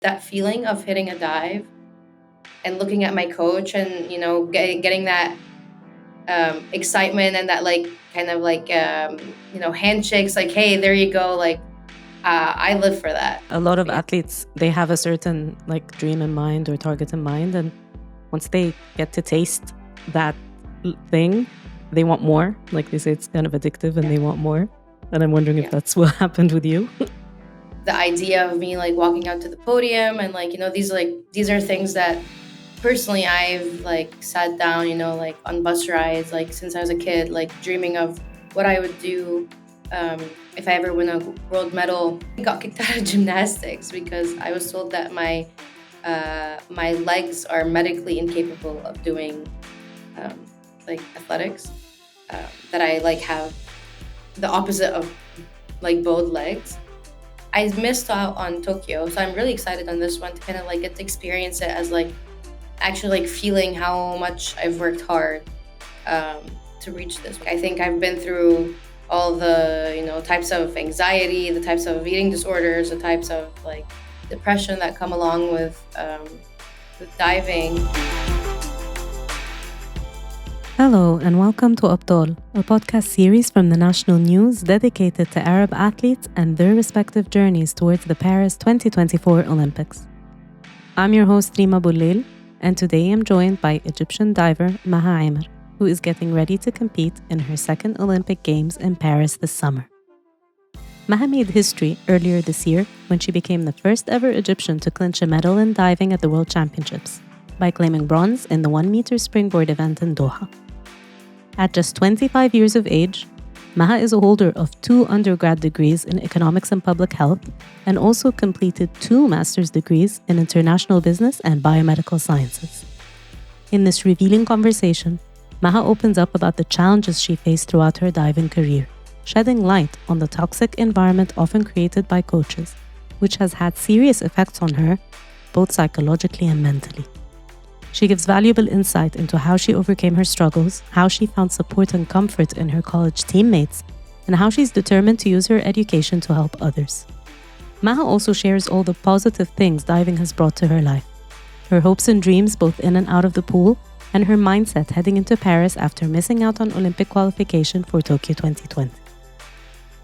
that feeling of hitting a dive and looking at my coach and getting that excitement and that like kind of like handshakes, like, hey, there you go, like I live for that. A lot of athletes, they have a certain like dream in mind or target in mind, and once they get to taste that thing, they want more. Like they say, it's kind of addictive and they want more. And I'm wondering if that's what happened with you. The idea of me like walking out to the podium and these are things that personally I've like sat down, like on bus rides, like since I was a kid, like dreaming of what I would do if I ever win a world medal. I got kicked out of gymnastics because I was told that my legs are medically incapable of doing like athletics. That I like have the opposite of like bowed legs. I missed out on Tokyo, so I'm really excited on this one to kind of like get to experience it as like actually like feeling how much I've worked hard to reach this. I think I've been through all the types of anxiety, the types of eating disorders, the types of like depression that come along with diving. Hello and welcome to Abdal, a podcast series from the national news dedicated to Arab athletes and their respective journeys towards the Paris 2024 Olympics. I'm your host Rima Boulel, and today I'm joined by Egyptian diver Maha Amer, who is getting ready to compete in her second Olympic Games in Paris this summer. Maha made history earlier this year when she became the first ever Egyptian to clinch a medal in diving at the World Championships by claiming bronze in the 1-meter springboard event in Doha. At just 25 years of age, Maha is a holder of 2 undergrad degrees in economics and public health and also completed 2 master's degrees in international business and biomedical sciences. In this revealing conversation, Maha opens up about the challenges she faced throughout her diving career, shedding light on the toxic environment often created by coaches, which has had serious effects on her, both psychologically and mentally. She gives valuable insight into how she overcame her struggles, how she found support and comfort in her college teammates, and how she's determined to use her education to help others. Maha also shares all the positive things diving has brought to her life, her hopes and dreams both in and out of the pool, and her mindset heading into Paris after missing out on Olympic qualification for Tokyo 2020.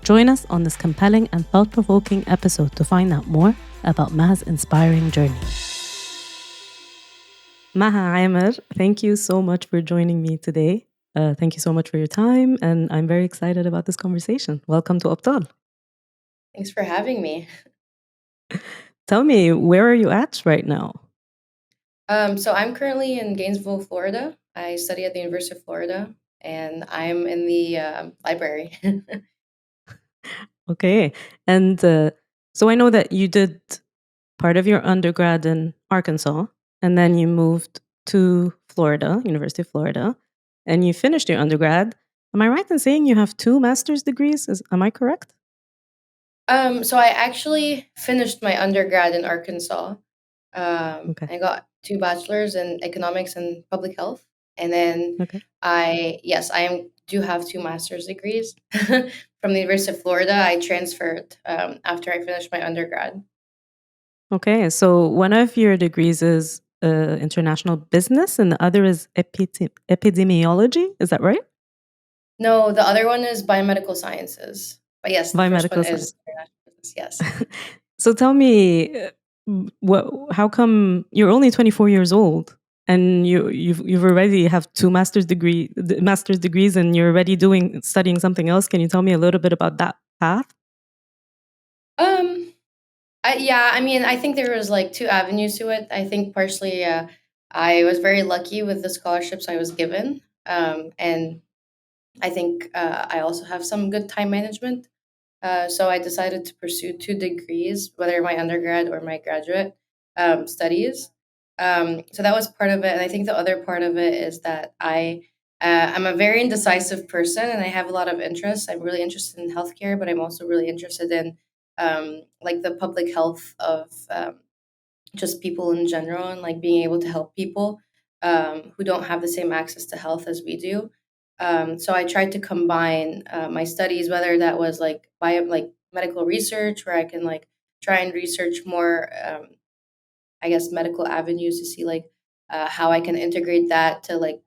Join us on this compelling and thought-provoking episode to find out more about Maha's inspiring journey. Maha Amer, thank you so much for joining me today. Thank you so much for your time, and I'm very excited about this conversation. Welcome to Abdal. Thanks for having me. Tell me, where are you at right now? So I'm currently in Gainesville, Florida. I study at the University of Florida, and I'm in the library. Okay. And so I know that you did part of your undergrad in Arkansas, and then you moved to Florida, University of Florida, and you finished your undergrad. Am I right in saying you have 2 master's degrees? Am I correct? So I actually finished my undergrad in Arkansas. Okay. I got 2 bachelors in economics and public health, and then Okay. I do have 2 master's degrees from the University of Florida. I transferred after I finished my undergrad. Okay. So one of your degrees is international business, and the other is epidemiology. Is that right? No, the other one is biomedical sciences. But yes, the first one Biomedical is science. international business. Yes. So tell me, how come you're only 24 years old and you've already have 2 master's degrees and you're already studying something else? Can you tell me a little bit about that path? I mean, I think there was like 2 avenues to it. I think partially, I was very lucky with the scholarships I was given, and I think I also have some good time management. So I decided to pursue 2 degrees, whether my undergrad or my graduate studies. So that was part of it, and I think the other part of it is that I'm a very indecisive person, and I have a lot of interests. I'm really interested in healthcare, but I'm also really interested in like the public health of just people in general, and like being able to help people who don't have the same access to health as we do. So I tried to combine my studies, whether that was like medical research, where I can like try and research more I guess, medical avenues to see like how I can integrate that to like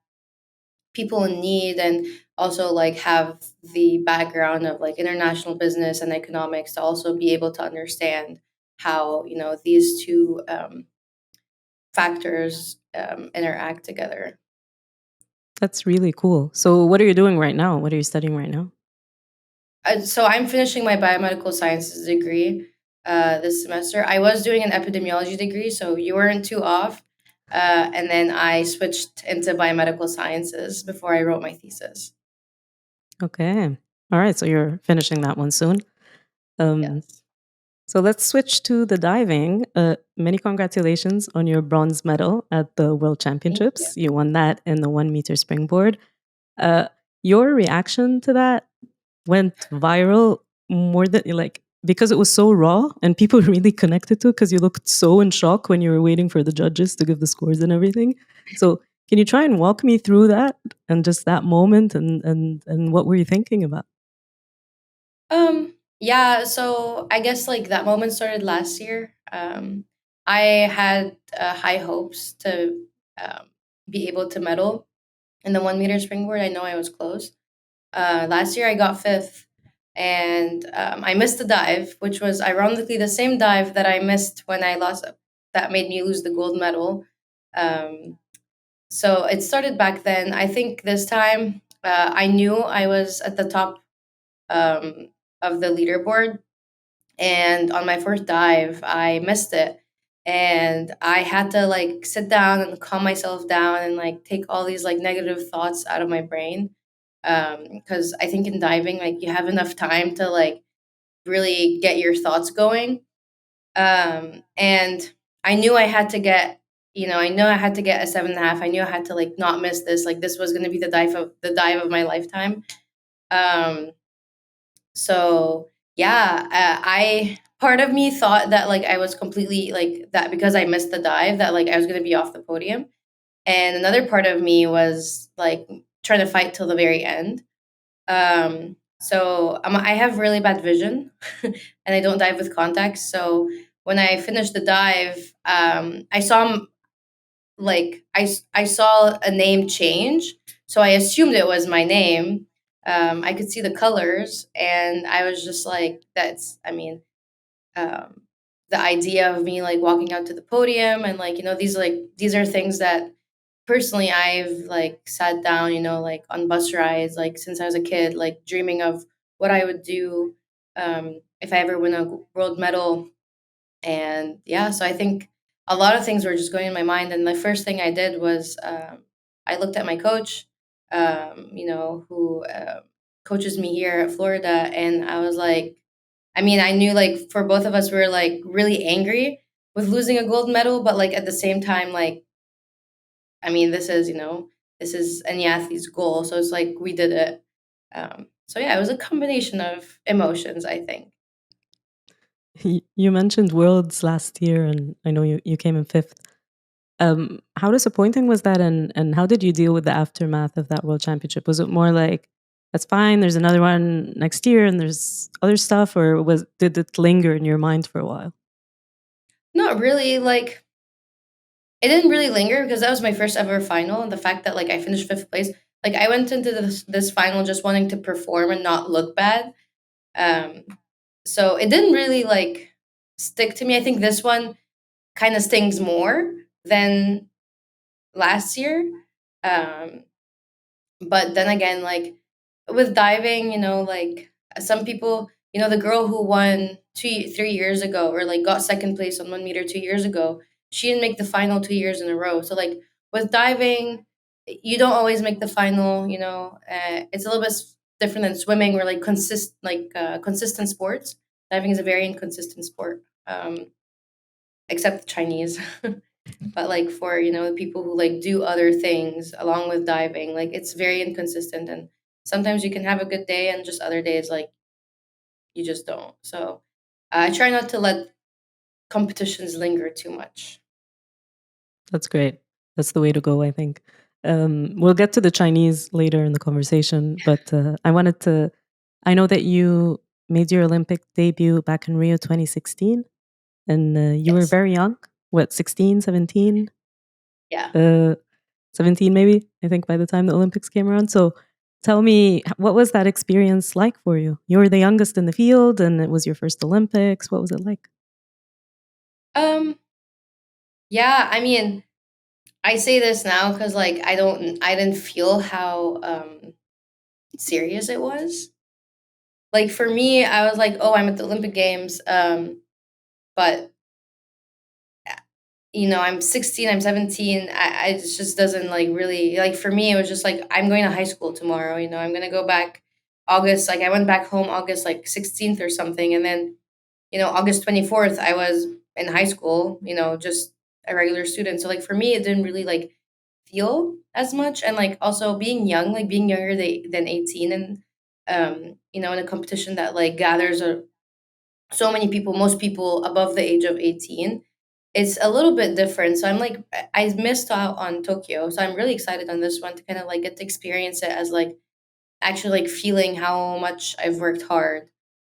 people in need, and also like have the background of like international business and economics to also be able to understand how these two factors interact together. That's really cool. So, what are you doing right now? What are you studying right now? So I'm finishing my biomedical sciences degree this semester. I was doing an epidemiology degree, so you weren't too off. And then I switched into biomedical sciences before I wrote my thesis. Okay. All right. So, you're finishing that one soon. Um, Yes. so, let's switch to the diving. Many congratulations on your bronze medal at the World Thank you. Championships. You won that in the 1 meter springboard. Uh, your reaction to that went viral more than like because it was so raw and people really connected to it because you looked so in shock when you were waiting for the judges to give the scores and everything. So can you try and walk me through that and just that moment and what were you thinking about? Yeah, so I guess like that moment started last year. I had high hopes to um, be able to medal in the 1 meter springboard. I know I was close. Last year I got fifth, and I missed the dive, which was ironically the same dive that I missed when I lost. That made me lose the gold medal. Um, so it started back then. I think this time I knew I was at the top um, of the leaderboard, and on my first dive I missed it, and I had to like sit down and calm myself down and like take all these like negative thoughts out of my brain, because I think in diving like you have enough time to like really get your thoughts going. And I knew I had to get, I know I had to get a 7.5. I knew I had to like not miss this, like this was going to be the dive of my lifetime. Um so yeah, I part of me thought that like I was completely like that because I missed the dive, that like I was going to be off the podium, and another part of me was like trying to fight till the very end. I have really bad vision, and I don't dive with contacts. So when I finished the dive, I saw I saw a name change, so I assumed it was my name. I could see the colors, and I was just like, "That's." I mean, um, the idea of me like walking out to the podium and these are things that personally I've like sat down, like on bus rides, like since I was a kid, like dreaming of what I would do if I ever win a world medal. And yeah, so I think a lot of things were just going in my mind. And the first thing I did was I looked at my coach, who coaches me here at Florida. And I was like, I mean, I knew like for both of us, we were like really angry with losing a gold medal. But like at the same time, like, I mean, this is any athlete's goal. So it's like we did it. So yeah, it was a combination of emotions, I think. You mentioned worlds last year and I know you came in fifth. How disappointing was that, and how did you deal with the aftermath of that world championship? Was it more like that's fine, there's another one next year and there's other stuff, or did it linger in your mind for a while? Not really. Like it didn't really linger because that was my first ever final, and the fact that like I finished fifth place, like I went into this final just wanting to perform and not look bad. Um, so it didn't really like stick to me. I think this one kind of stings more than last year. Um, but then again, like with diving, like some people, the girl who won 3 years ago, or like got second place on 1 meter 2 years ago, she didn't make the final 2 years in a row. So like with diving, you don't always make the final. It's a little bit different than swimming, or like consistent sports. Diving is a very inconsistent sport, except the Chinese. But like for the people who like do other things along with diving, like it's very inconsistent, and sometimes you can have a good day and just other days like you just don't. So I try not to let competitions linger too much. That's great. That's the way to go, I think. We'll get to the Chinese later in the conversation, but I know that you made your Olympic debut back in Rio 2016, and you were Yes. very young. what, 16, 17? Yeah. Uh, 17 maybe, I think, by the time the Olympics came around. So tell me, what was that experience like for you? You were the youngest in the field and it was your first Olympics. What was it like? Um, yeah, I mean, I say this now because like I didn't feel how serious it was. Like for me, I was like, oh, I'm at the Olympic Games, but I'm 16, I'm 17. It just doesn't like really like for me. It was just like I'm going to high school tomorrow. I'm gonna go back August. Like I went back home August like 16th or something, and then August 24th I was in high school. Just a regular student. So like for me, it didn't really like feel as much, and like also being young, like being younger than 18, and in a competition that like gathers so many people, most people above the age of 18, it's a little bit different. So I'm like, I missed out on Tokyo. So I'm really excited on this one to kind of like get to experience it as like actually like feeling how much I've worked hard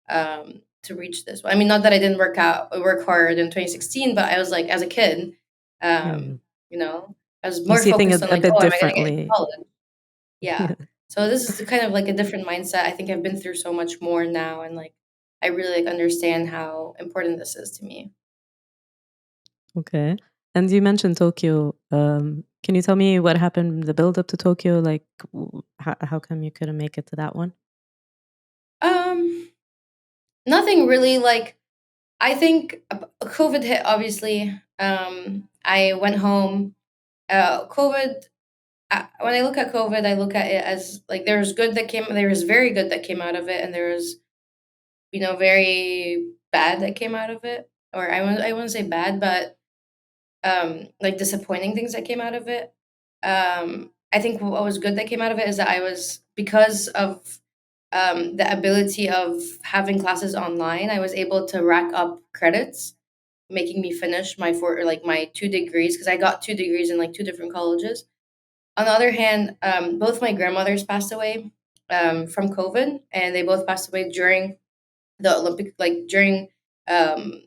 to reach this. I mean, not that I didn't work hard in 2016, but I was like, as a kid, um, Mm. you know, I was You more see things focused on a like, bit oh, am I going to get into differently. college? Yeah. So this is kind of like a different mindset. I think I've been through so much more now, and like I really like understand how important this is to me. Okay. And you mentioned Tokyo. Can you tell me what happened in the build up to Tokyo? Like, how come you couldn't make it to that one? Um, Nothing really. Like I think COVID hit. Obviously, I went home. COVID. When I look at COVID, I look at it as like there was very good that came out of it, and there was very bad that came out of it. Or I wouldn't say bad, but like disappointing things that came out of it. I think what was good that came out of it is that I was because of the ability of having classes online, I was able to rack up credits, making me finish my four or like my 2 degrees because I got 2 degrees in like two different colleges. On the other hand, both my grandmothers passed away from COVID, and they both passed away during the Olympic, like during um,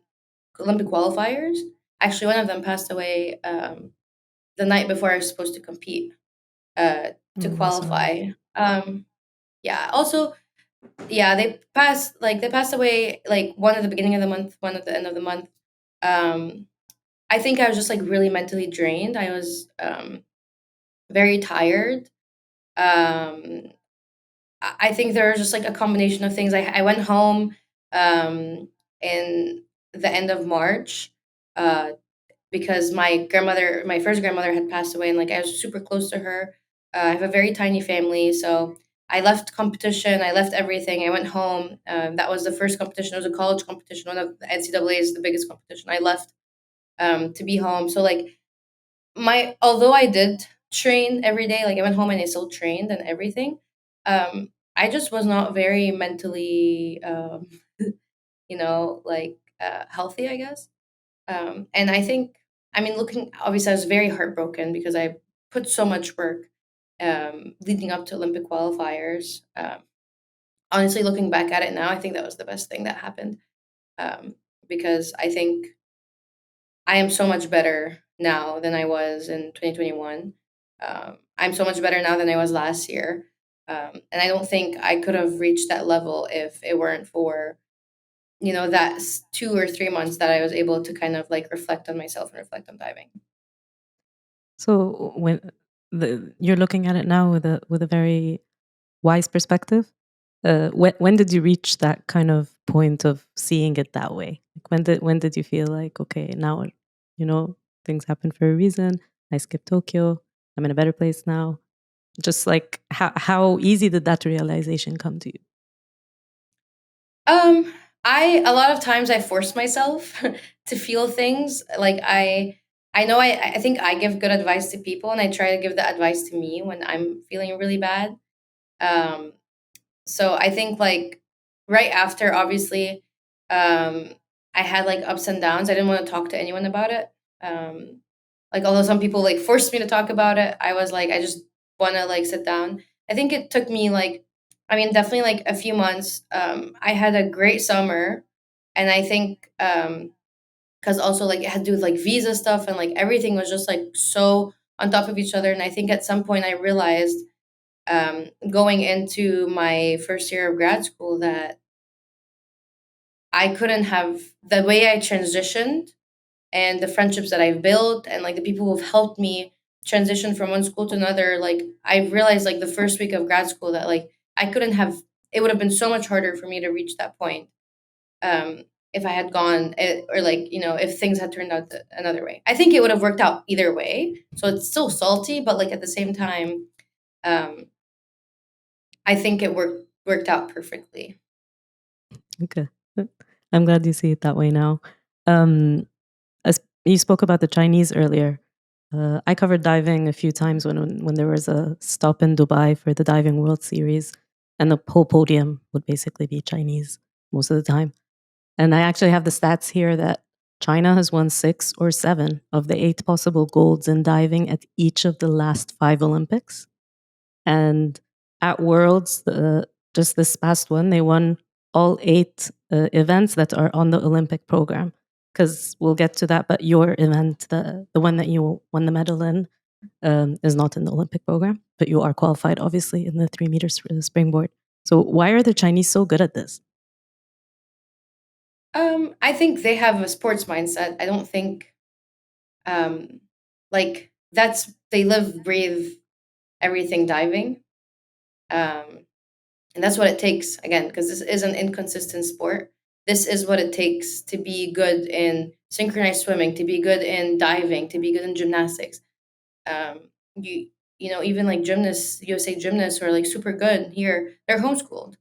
Olympic qualifiers. Actually, one of them passed away the night before I was supposed to compete to Oh, I'm sorry. qualify. Yeah. Also, yeah, they passed away like one at the beginning of the month, one at the end of the month. Um, I think I was just like really mentally drained. I was very tired. Um, I think there was just like a combination of things. I went home in the end of March uh, because my first grandmother, had passed away, and like I was super close to her. I have a very tiny family, so I left competition. I left everything. I went home. That was the first competition. It was a college competition. One of the NCAA is the biggest competition. I left to be home. So like my although I did train every day, like I went home and I still trained and everything. I just was not very mentally, like healthy, I guess. And I think, I mean, looking, obviously, I was very heartbroken because I put so much work leading up to Olympic qualifiers. Honestly, looking back at it now, I think that was the best thing that happened because I think I am so much better now than I was in 2021. I'm so much better now than I was last year. And I don't think I could have reached that level if it weren't for, that 2 or 3 months that I was able to kind of like reflect on myself and reflect on diving. So when you're looking at it now with a very wise perspective, when did you reach that kind of point of seeing it that way? Like when did you feel like, okay, now you know things happen for a reason. I skipped Tokyo. I'm in a better place now. Just like how easy did that realization come to you? Um, a lot of times I force myself to feel things. Like I know I think I give good advice to people, and I try to give the advice to me when I'm feeling really bad. Um, so I think like right after, obviously, um, I had like ups and downs. I didn't want to talk to anyone about it. Um, like although some people like forced me to talk about it, I was like I just want to like sit down. I think it took me like, I mean, definitely like a few months. I had a great summer, and I think because also like it had to do with like visa stuff, and like everything was just like so on top of each other. And I think at some point I realized, going into my first year of grad school, that I couldn't have the way I transitioned and the friendships that I've built and like the people who've helped me transition from one school to another. Like I realized like the first week of grad school that like I couldn't have, it would have been so much harder for me to reach that point, if I had gone, or like, if things had turned out another way. I think it would have worked out either way. So it's still salty, but like at the same time, um, I think it worked out perfectly. Okay. I'm glad you see it that way now. Um, you spoke about the Chinese earlier. I covered diving a few times when there was a stop in Dubai for the Diving World Series, and the whole podium would basically be Chinese most of the time. And I actually have the stats here that China has won 6 or 7 of the 8 possible golds in diving at each of the last 5 Olympics. And at Worlds, just this past one, they won all 8 events that are on the Olympic program. Because we'll get to that, but your event, the one that you won the medal in, is not in the Olympic program, but you are qualified, obviously, in the 3 meter springboard. So why are the Chinese so good at this? I think they have a sports mindset. I don't think, um, like they live, breathe everything diving. Um, and that's what it takes, again, because this is an inconsistent sport. This is what it takes to be good in synchronized swimming, to be good in diving, to be good in gymnastics. Um, you even like gymnasts, USA gymnasts who are like super good here, they're homeschooled.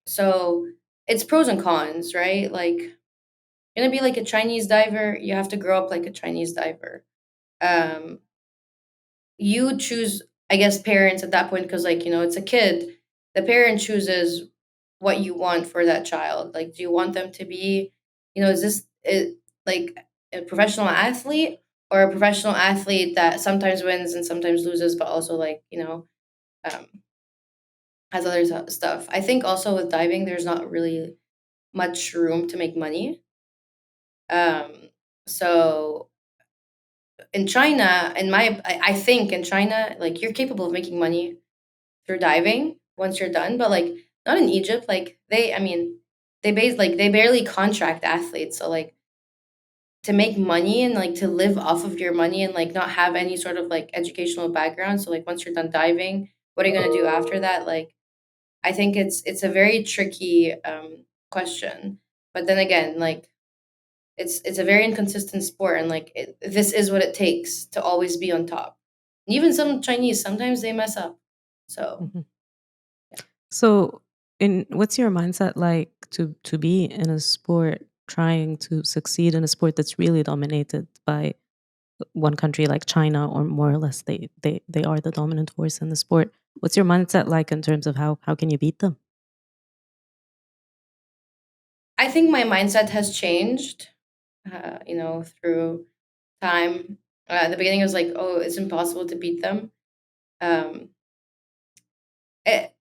So it's pros and cons, right? Like, you're gonna be like a Chinese diver, you have to grow up like a Chinese diver. Um, you choose, I guess, parents at that point, because like, it's a kid. The parent chooses what you want for that child. Like, do you want them to be, is this like a professional athlete, or a professional athlete that sometimes wins and sometimes loses, but also like, um, has other stuff. I think also with diving, there's not really much room to make money. Um, so in China, I think in China, like you're capable of making money through diving once you're done, but like not in Egypt. Like I mean, they barely contract athletes. So like to make money and like to live off of your money and like not have any sort of like educational background. So like once you're done diving, what are you gonna do after that? Like I think it's a very tricky question. But then again, like it's a very inconsistent sport, and like this is what it takes to always be on top. And even some Chinese, sometimes they mess up. So Mhm. So, in what's your mindset like to be in a sport, trying to succeed in a sport that's really dominated by one country like China, or more or less they are the dominant force in the sport? What's your mindset like in terms of how can you beat them? I think my mindset has changed, through time. At the beginning, it was like, oh, it's impossible to beat them. Um, it,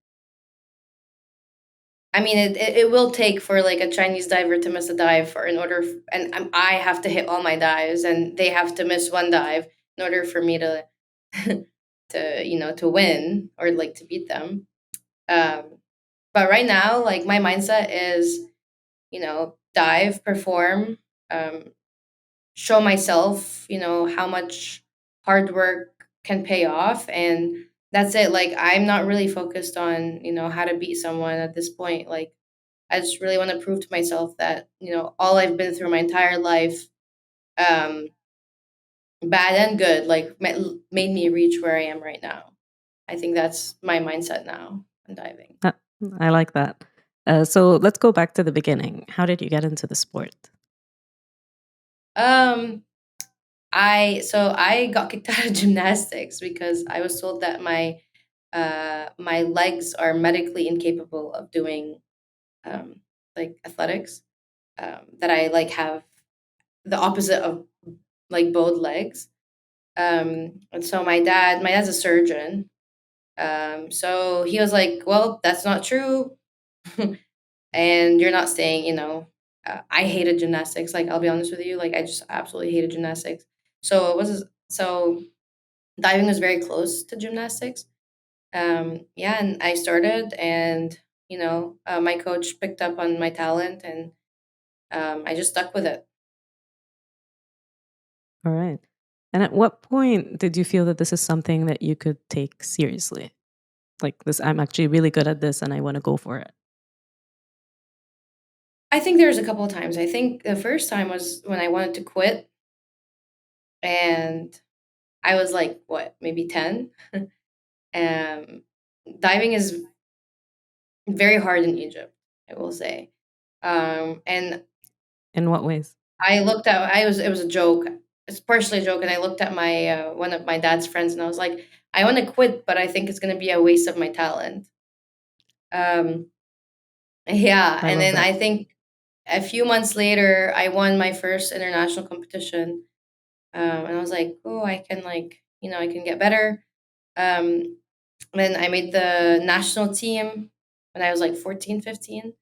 I mean, it will take for like a Chinese diver to miss a dive for in order, and I have to hit all my dives, and they have to miss one dive in order for me to to win or like to beat them. Um, but right now, like my mindset is, dive, perform, um, show myself, how much hard work can pay off, and that's it. Like I'm not really focused on, how to beat someone at this point. Like I just really want to prove to myself that, all I've been through my entire life, um, bad and good, like made me reach where I am right now. I think that's my mindset now on diving. Uh, I like that. So let's go back to the beginning. How did you get into the sport? Um, I got kicked out of gymnastics because I was told that my legs are medically incapable of doing, um, like athletics. That I like have the opposite of like bowed legs. And so my dad's a surgeon. So he was like, "Well, that's not true, and you're not staying. I hated gymnastics. Like I'll be honest with you, like I just absolutely hated gymnastics. So diving was very close to gymnastics. Yeah, and I started, and my coach picked up on my talent, and I just stuck with it. All right. And at what point did you feel that this is something that you could take seriously? Like this, I'm actually really good at this and I want to go for it. I think there was a couple of times. I think the first time was when I wanted to quit, and I was like, what, maybe 10. um, Diving is very hard in Egypt, I will say. And In what ways? I looked at I was it was a joke. It's partially a joke, and I looked at my one of my dad's friends, and I was like, I want to quit, but I think it's going to be a waste of my talent. Um, yeah, I and love then that. I think a few months later, I won my first international competition, and I was like, oh, I can I can get better. Um, then I made the national team when I was like 14, 15.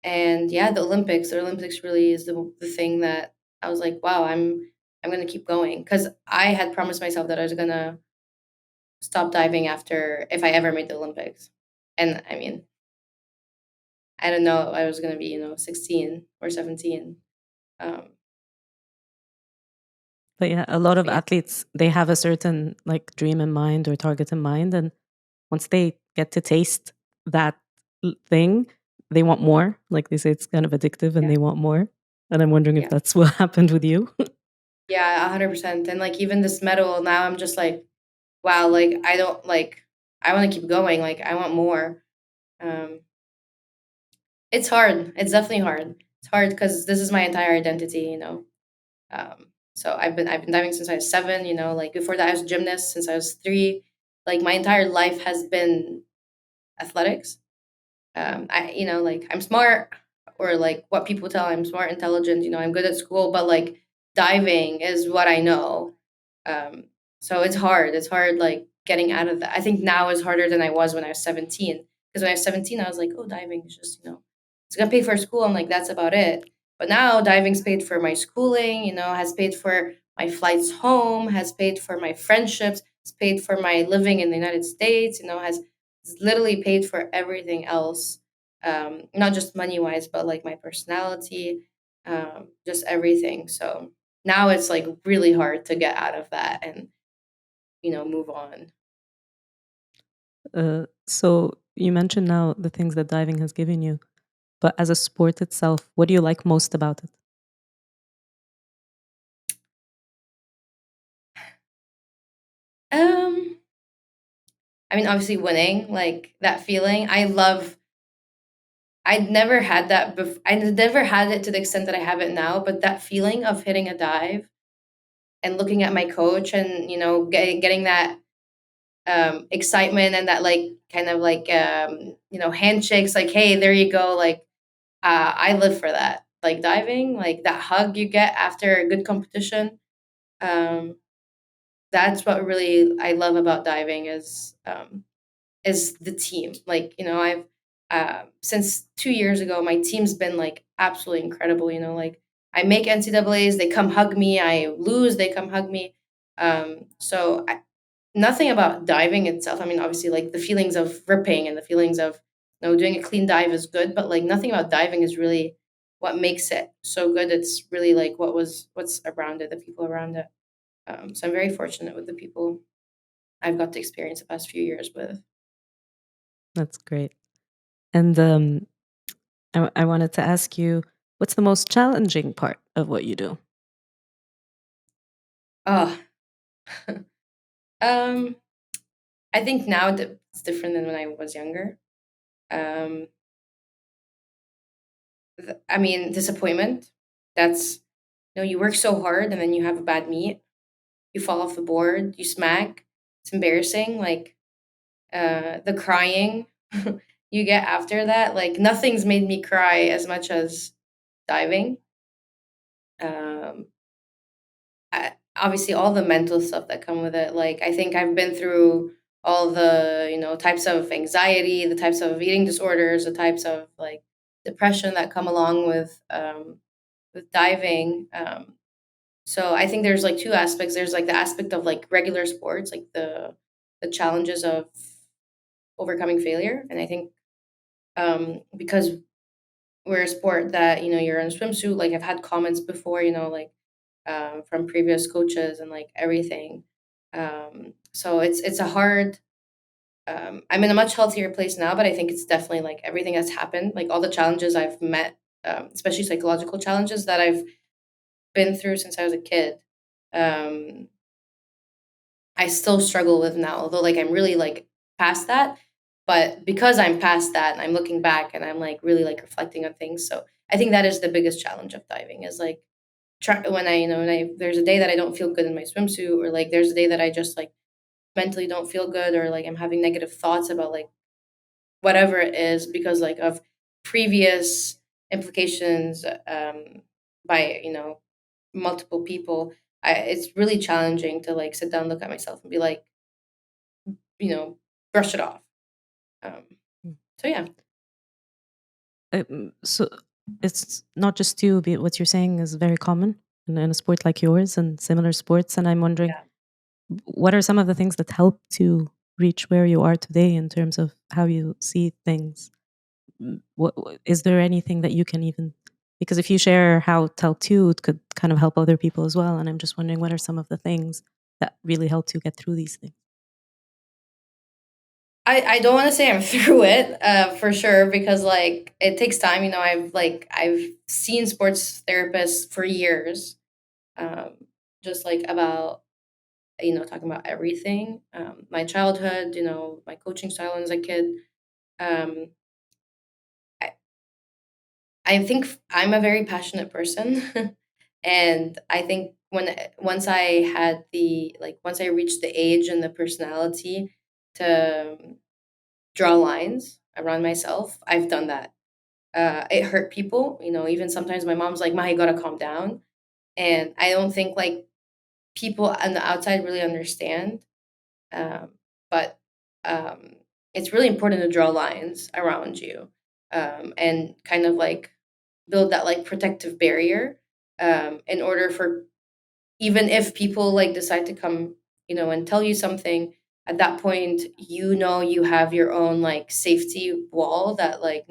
And yeah, the Olympics really is the thing that I was like, wow, I'm gonna keep going, because I had promised myself that I was gonna stop diving after if I ever made the Olympics. And I mean, I don't know, I was gonna be 16 or 17. um But yeah, a lot of but yeah, athletes, they have a certain like dream in mind or target in mind. And once they get to taste that thing, they want more. Like they say, it's kind of addictive and yeah, they want more. And I'm wondering if yeah, that's what happened with you. yeah, 100%. And like even this medal, now I'm just like, wow, like I don't like, I want to keep going, like I want more. um it's hard, it's definitely hard. It's hard because this is my entire identity. So I've been diving since I was 7. Like before that I was a gymnast since I was 3. Like my entire life has been athletics. Like I'm smart, or like what people tell, I'm smart, intelligent, I'm good at school, but like diving is what I know. um so it's hard like getting out of that. I think now is harder than I was when I was 17, because when I was 17 I was like, oh, diving is just, it's gonna pay for school, I'm like, that's about it. But now diving's paid for my schooling, has paid for my flights home, has paid for my friendships, has paid for my living in the United States, has literally paid for everything else. Not just money wise, but like my personality, just everything. So now it's like really hard to get out of that and move on. So you mentioned now the things that diving has given you, but as a sport itself, what do you like most about it? um I mean, obviously winning, like that feeling, I never had it to the extent that I have it now, but that feeling of hitting a dive and looking at my coach, and getting that excitement, and that like kind of like handshakes, like, hey, there you go, like I live for that. Like diving, like that hug you get after a good competition. um that's what really I love about diving, is the team. Like, I've since 2 years ago, my team's been like absolutely incredible. Like I make NCAA's, they come hug me. I lose, they come hug me. Nothing about diving itself. I mean, obviously, like the feelings of ripping and the feelings of doing a clean dive is good, but like nothing about diving is really what makes it so good. It's really like what's around it, the people around it. So I'm very fortunate with the people I've got to experience the past few years with. That's great. And I wanted to ask you, what's the most challenging part of what you do? Oh, um, I think now that it's different than when I was younger. Um, I mean, disappointment. That's you work so hard and then you have a bad meet, you fall off the board, you smack. It's embarrassing. Like the crying you get after that. Like nothing's made me cry as much as diving. Um, Obviously, all the mental stuff that come with it. Like I think I've been through all the types of anxiety, the types of eating disorders, the types of like depression that come along with diving. So I think there's like two aspects. There's like the aspect of like regular sports, like the challenges of overcoming failure, and I think because we're a sport that you're in a swimsuit. Like I've had comments before, like from previous coaches and like everything. So it's a hard. I'm in a much healthier place now, but I think it's definitely like everything that's happened, like all the challenges I've met, especially psychological challenges that I've been through since I was a kid. Um, I still struggle with now, although like I'm really like past that. But because I'm past that and I'm looking back and I'm like really like reflecting on things, so I think that is the biggest challenge of diving is like when I there's a day that I don't feel good in my swimsuit, or like there's a day that I just like mentally don't feel good, or like I'm having negative thoughts about like whatever it is because like of previous implications by multiple people. It's really challenging to like sit down, look at myself, and be like, you know, brush it off. Um, Mm. so yeah, So it's not just you, but what you're saying is very common in a sport like yours and similar sports. And I'm wondering, yeah. what are some of the things that helped you reach where you are today in terms of how you see things? Is there anything that you can even, because if you share how tell too, it could kind of help other people as well. And I'm just wondering, what are some of the things that really helped you get through these things? I don't want to say I'm through it for sure because like it takes time. I've seen sports therapists for years, um, just like about talking about everything. My childhood, my coaching style as a kid. Um, I, I think I'm a very passionate person, and I think once I had the like once I reached the age and the personality to draw lines around myself, I've done that. It hurt people, even sometimes my mom's like, "Ma, you gotta calm down," and I don't think like people on the outside really understand. Um, but it's really important to draw lines around you, and kind of like build that like protective barrier, in order for even if people like decide to come, and tell you something. At that point, you have your own like safety wall that like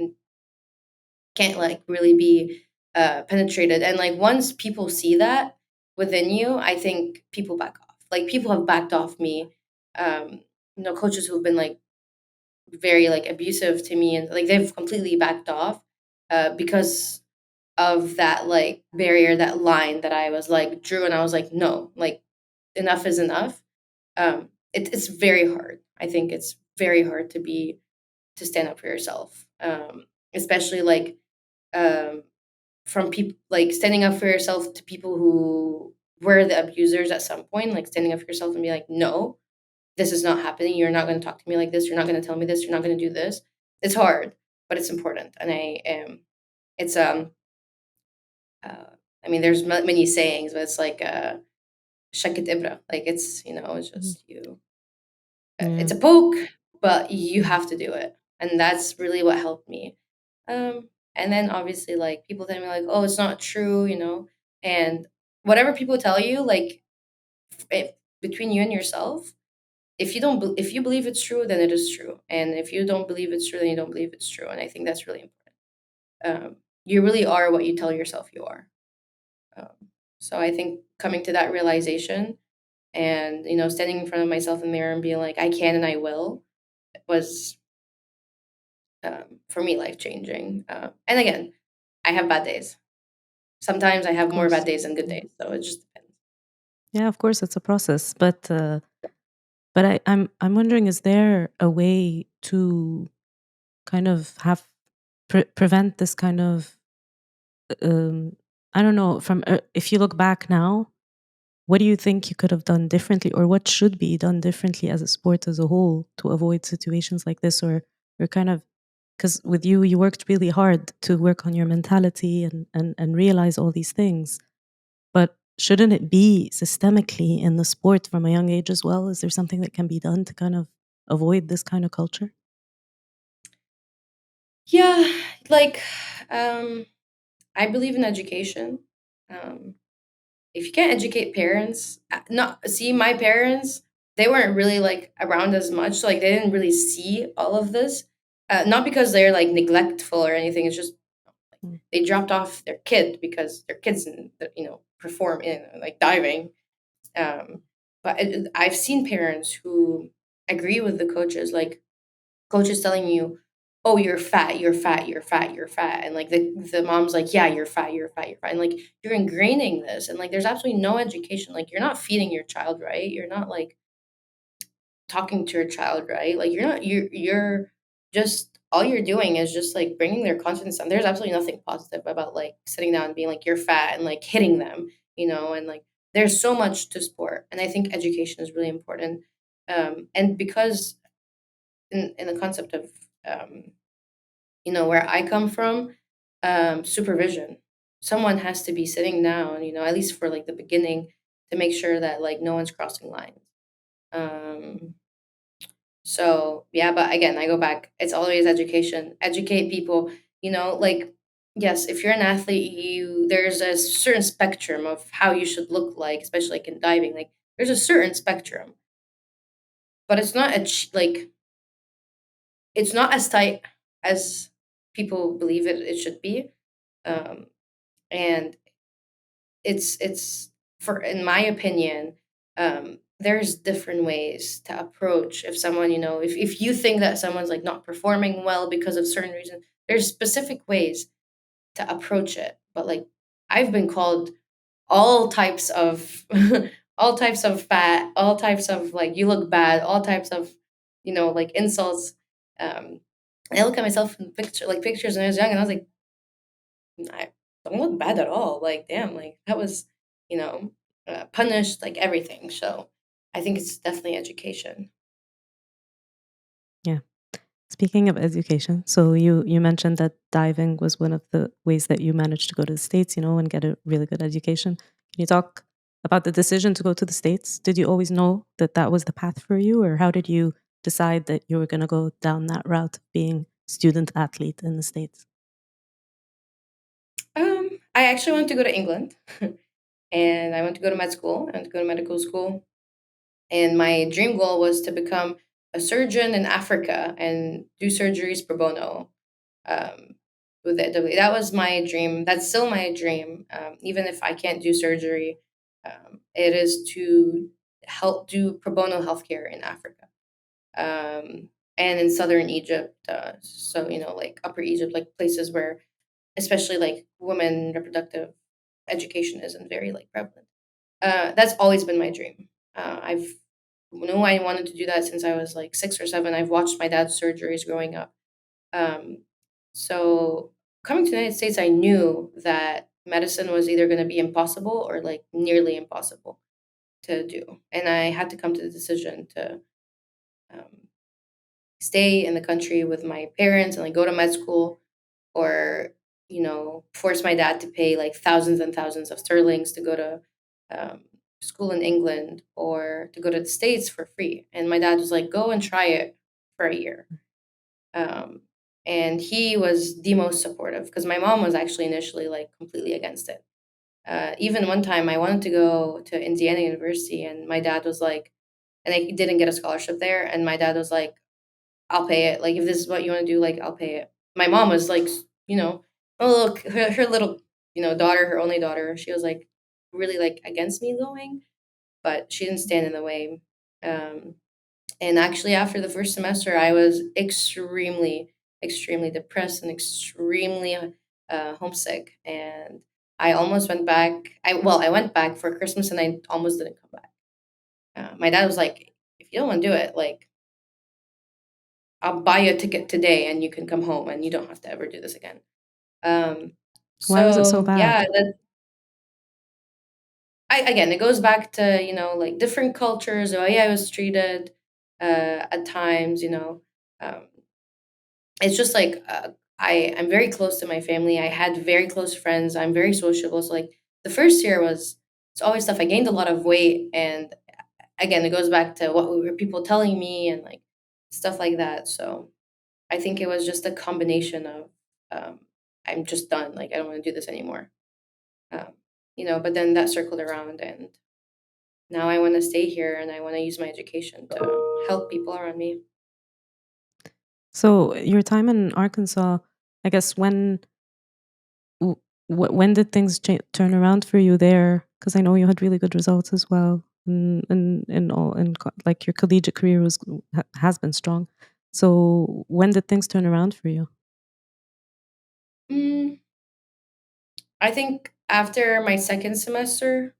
can't like really be penetrated. And like once people see that within you, I think people back off. Like people have backed off me. Um, coaches who've been like very like abusive to me and like they've completely backed off because of that like barrier, that line that I was like drew, and I was like, no, like enough is enough. It's very hard. I think it's very hard to stand up for yourself, especially like um, from people like standing up for yourself to people who were the abusers at some point, like standing up for yourself and be like, no, this is not happening. You're not going to talk to me like this. You're not going to tell me this. You're not going to do this. It's hard, but it's important. And I am, it's, uh, I mean, there's many sayings, but it's like, shakit ibra. Like it's Mhm. just you, Yeah. it's a poke, but you have to do it. And that's really what helped me. And then obviously, like people tell me, like, "Oh, it's not true," and whatever people tell you, like if, between you and yourself, if you believe it's true, then it is true, and if you don't believe it's true, then you don't believe it's true. And I think that's really important. You really are what you tell yourself you are. Um, so I think coming to that realization and standing in front of myself in the mirror and being like, I can and I will, was for me life changing. And again, I have bad days. Sometimes I Of have more bad course. days than good Yeah. days, so it just depends. Yeah, of course it's a process, but I'm wondering, is there a way to kind of have prevent this kind of um, I don't know, from if you look back now, what do you think you could have done differently, or what should be done differently as a sport as a whole to avoid situations like this, or kind of, because with you, you worked really hard to work on your mentality and realize all these things. But shouldn't it be systemically in the sport from a young age as well? Is there something that can be done to kind of avoid this kind of culture? Yeah, Like, um, I believe in education. Um, if you can't educate parents, not see my parents, they weren't really like around as much, so like they didn't really see all of this. Not because they're like neglectful or anything. It's just Mm. they dropped off their kid because their kids, perform in like diving. Um, but I've seen parents who agree with the coaches, like coaches telling you, "Oh, you're fat, you're fat, you're fat, you're fat," and like the mom's like, "Yeah, you're fat, you're fat, you're fat," and like you're ingraining this, and like there's absolutely no education. Like you're not feeding your child right. You're not like talking to your child right. Like you're just all you're doing is just like bringing their confidence down. There's absolutely nothing positive about like sitting down and being like you're fat and like hitting them, and like there's so much to sport, and I think education is really important. And because in the concept of where I come from, supervision. Someone has to be sitting down, at least for like the beginning, to make sure that like no one's crossing lines. Um, so yeah, but again, I go back. It's always education. Educate people. Like yes, if you're an athlete, there's a certain spectrum of how you should look like, especially like in diving. Like there's a certain spectrum, but it's not like it's not as tight as people believe it should be. Um, and it's for in my opinion, there's different ways to approach if someone, if you think that someone's like not performing well because of certain reasons, there's specific ways to approach it. But like I've been called all types of all types of fat, all types of like you look bad, all types of like insults. um and I look at myself in pictures when I was young, and I was like, I don't look bad at all. Like, damn, like that was, you know, punished, like everything. So I think it's definitely education. Yeah. Speaking of education, so you mentioned that diving was one of the ways that you managed to go to the States, and get a really good education. Can you talk about the decision to go to the States? Did you always know that that was the path for you, or how did you decide that you were going to go down that route of being student athlete in the States? I actually wanted to go to England, and I went to go to med school. I went to go to medical school, and my dream goal was to become a surgeon in Africa and do surgeries pro bono. Um, with the that was my dream. That's still my dream. Even if I can't do surgery, it is to help do pro bono healthcare in Africa, and in southern Egypt. So like Upper Egypt, like places where, especially like women reproductive education isn't very like prevalent. That's always been my dream. I've knew I wanted to do that since I was like 6 or 7. I've watched my dad's surgeries growing up. Um, so coming to the United States, I knew that medicine was either going to be impossible or like nearly impossible to do, and I had to come to the decision to um, stay in the country with my parents and like go to med school, or force my dad to pay like thousands and thousands of sterlings to go to um, school in England, or to go to the States for free. And my dad was like, go and try it for a year. um, and he was the most supportive, because my mom was actually initially like completely against it. Even one time I wanted to go to Indiana University, and my dad was like, and I didn't get a scholarship there, and my dad was like, I'll pay it. Like if this is what you want to do, like I'll pay it. My mom was like, you know, a little her little daughter, her only daughter. She was like really like against me going, but she didn't stand in the way. Um, and actually, after the first semester, I was extremely, extremely depressed and extremely homesick. And I almost went back. I went back for Christmas, and I almost didn't come back. My dad was like, "If you don't want to do it, like I'll buy you a ticket today, and you can come home, and you don't have to ever do this again." Um, Why was it so so bad? yeah, again, it goes back to like different cultures, the way I was treated at times. Um, it's just like I'm very close to my family. I had very close friends. I'm very sociable. So like the first year was it's always tough. I gained a lot of weight, and again, it goes back to what were people telling me and like stuff like that. So I think it was just a combination um, I'm just done. Like I don't want to do this anymore. Um, but then that circled around, and now I want to stay here and I want to use my education to help people around me. So your time in Arkansas, I guess w- when did things turn around for you there? Because I know you had really good results as well, and all, and like your collegiate career has been strong. So when did things turn around for you? Mm, I think after my second semester,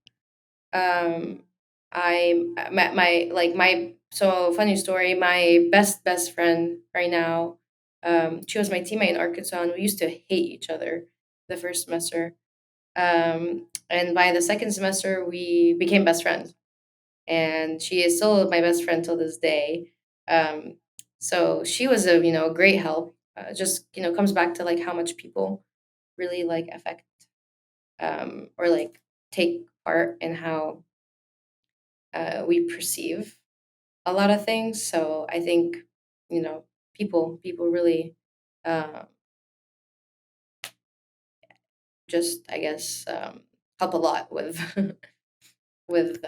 um, I met my so funny story. My best friend right now, she was my teammate in Arkansas, and we used to hate each other the first semester. And by the second semester, we became best friends, and she is still my best friend till this day. Um, so she was a great help. Just comes back to like how much people really like affect or like take part in how we perceive a lot of things. So I think people really uh, just I guess help a lot with with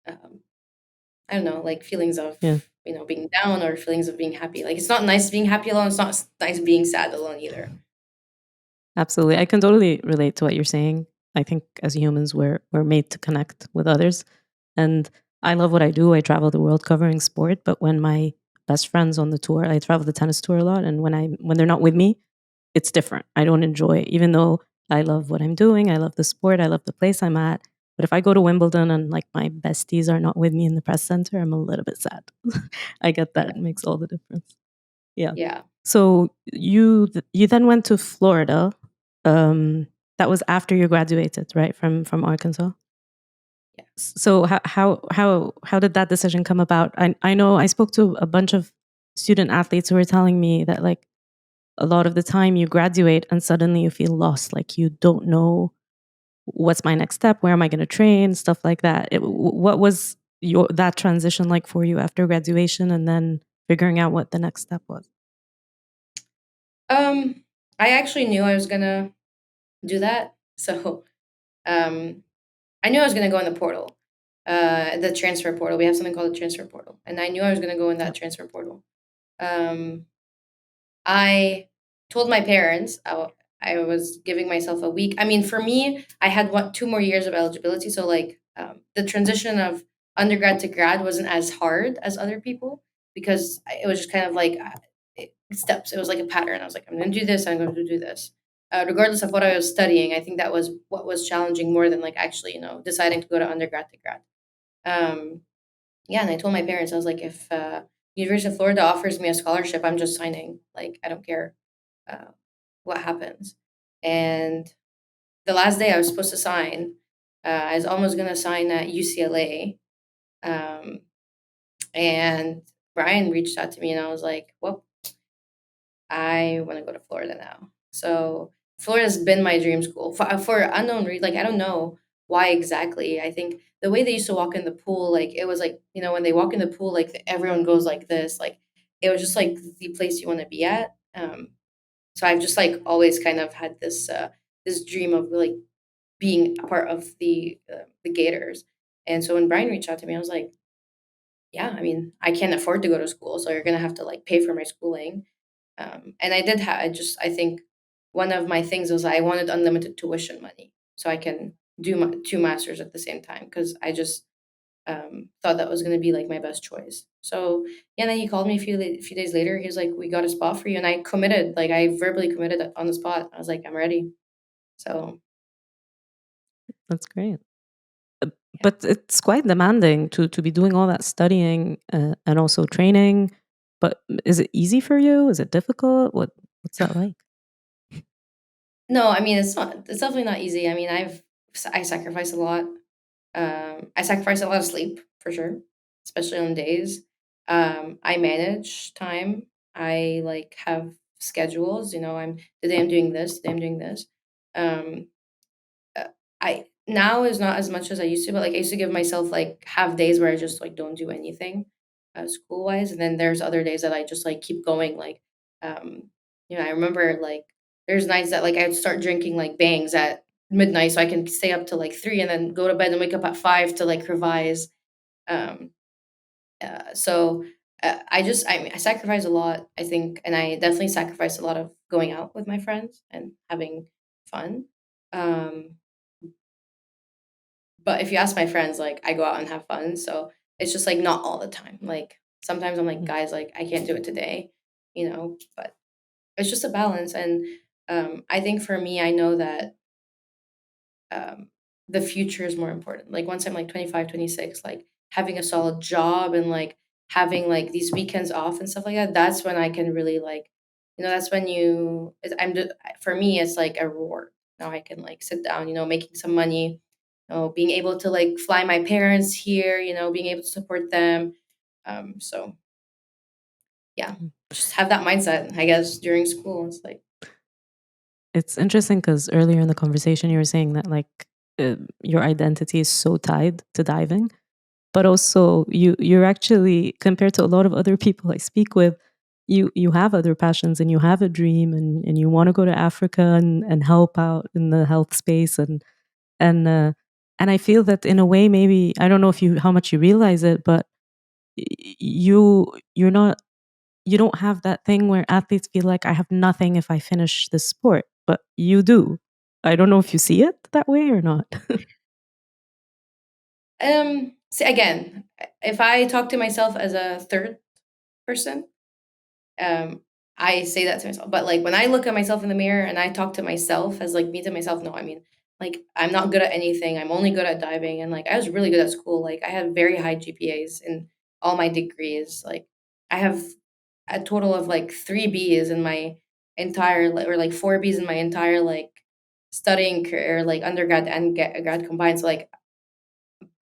um, I don't know, like feelings of Yeah. being down or feelings of being happy. Like it's not nice being happy alone. It's not nice being sad alone either. Absolutely. I can totally relate to what you're saying. I think as humans, we're made to connect with others. And I love what I do. I travel the world covering sport, but when my best friends on the tour, I travel the tennis tour a lot, and when they're not with me, it's different. I don't enjoy it, even though I love what I'm doing. I love the sport. I love the place I'm at. But if I go to Wimbledon and like my besties are not with me in the press center, I'm a little bit sad. I get that. Yeah. It makes all the difference. Yeah. Yeah. So you then went to Florida. Um, that was after you graduated, right, from Arkansas. Yeah. So how did that decision come about? I know I spoke to a bunch of student athletes who were telling me that like a lot of the time you graduate and suddenly you feel lost, like you don't know what's my next step, where am I going to train, stuff like that. What was your that transition like for you after graduation and then figuring out what the next step was? Um, I actually knew I was gonna do that. So um, I knew I was gonna go in the portal, the transfer portal. We have something called the transfer portal, and I knew I was gonna go in Yeah. that transfer portal. Um, I told my parents I was giving myself a week. I mean, for me, I had 2 more years of eligibility, so like the transition of undergrad to grad wasn't as hard as other people because it was just kind of like steps. It was like a pattern. I was like, I'm going to do this. I'm going to do this. Regardless of what I was studying, I think that was what was challenging more than like actually, deciding to go to undergrad to grad. Um, yeah, and I told my parents, I was like, if University of Florida offers me a scholarship, I'm just signing. Like, I don't care uh, what happens. And the last day I was supposed to sign, I was almost going to sign at UCLA. Um, and Brian reached out to me, and I was like, well, I want to go to Florida now. So Florida's been my dream school for unknown reason. Like I don't know why exactly. I think the way they used to walk in the pool, like it was like when they walk in the pool, like everyone goes like this. Like it was just like the place you want to be at. So I've just like always kind of had this dream of like being a part of the Gators. And so when Brian reached out to me, I was like, yeah, I mean, I can't afford to go to school, so you're gonna have to like pay for my schooling. And I did have, I think one of my things was I wanted unlimited tuition money so I can do my two masters at the same time because I just thought that was going to be like my best choice. So yeah, then he called me a few days later. He was like, "We got a spot for you," and I committed. Like I verbally committed on the spot. I was like, "I'm ready." So That's great. Uh, yeah. But it's quite demanding to be doing all that studying and also training. But is it easy for you? Is it difficult? What's that like? No, I mean it's not. It's definitely not easy. I mean I sacrifice a lot. I sacrifice a lot of sleep for sure, especially on days. I manage time. I like have schedules. I'm today I'm doing this. Today I'm doing this. Um, uh, I now is not as much as I used to, but like I used to give myself like have days where I just like don't do anything, school wise, and then there's other days that I just like keep going. Like, um, I remember like there's nights that like I'd start drinking like bangs at midnight so I can stay up to like 3 and then go to bed and wake up at 5 to like revise. Um, so I mean, I sacrifice a lot, I think, and I definitely sacrifice a lot of going out with my friends and having fun. Um, but if you ask my friends, like I go out and have fun, so it's just like not all the time. Like sometimes I'm like, Mm. guys, like I can't do it today, but it's just a balance. And I think for me, I know that um, the future is more important. Like once I'm like 25, 26, like having a solid job and like having like these weekends off and stuff like that, that's when I can really like, that's when for me, it's like a reward. Now I can like sit down, making some money, being able to like fly my parents here, being able to support them. So yeah, just have that mindset, I guess, during school. It's like, It's interesting because earlier in the conversation you were saying that like your identity is so tied to diving, but also you're actually, compared to a lot of other people I speak with, you have other passions and you have a dream, and you want to go to Africa and help out in the health space, and uh, and I feel that in a way, maybe I don't know if you how much you realize it, but you're not, you don't have that thing where athletes feel like I have nothing if I finish this sport, but you do. I don't know if you see it that way or not. see, again, if I talk to myself as a third person, um I say that to myself. But like when I look at myself in the mirror and I talk to myself as like me to myself, no, I mean, like I'm not good at anything. I'm only good at diving. And like I was really good at school. Like I had very high GPAs in all my degrees. Like I have a total of like 3 B's in my or like 4 B's in my entire like studying career, like undergrad and grad combined. So like,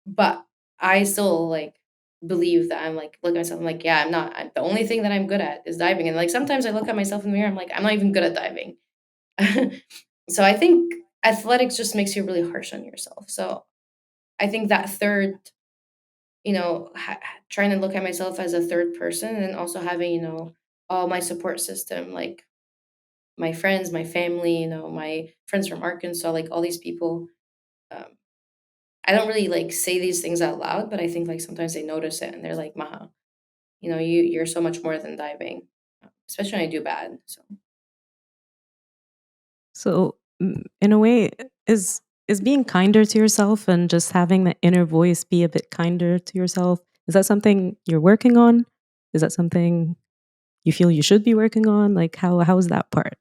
but I still like believe that I'm like look at myself. I'm like, yeah, the only thing that I'm good at is diving. And like sometimes I look at myself in the mirror. I'm like, I'm not even good at diving. So I think athletics just makes you really harsh on yourself. So I think that third, trying to look at myself as a third person and also having all my support system, like my friends, my family, my friends from Arkansas, like all these people. Um, I don't really like say these things out loud, but I think like sometimes they notice it and they're like, Maha, you're so much more than diving, especially when I do bad. So So, in a way, is being kinder to yourself and just having that inner voice be a bit kinder to yourself, is that something you're working on? Is that something you feel you should be working on? Like how is that part?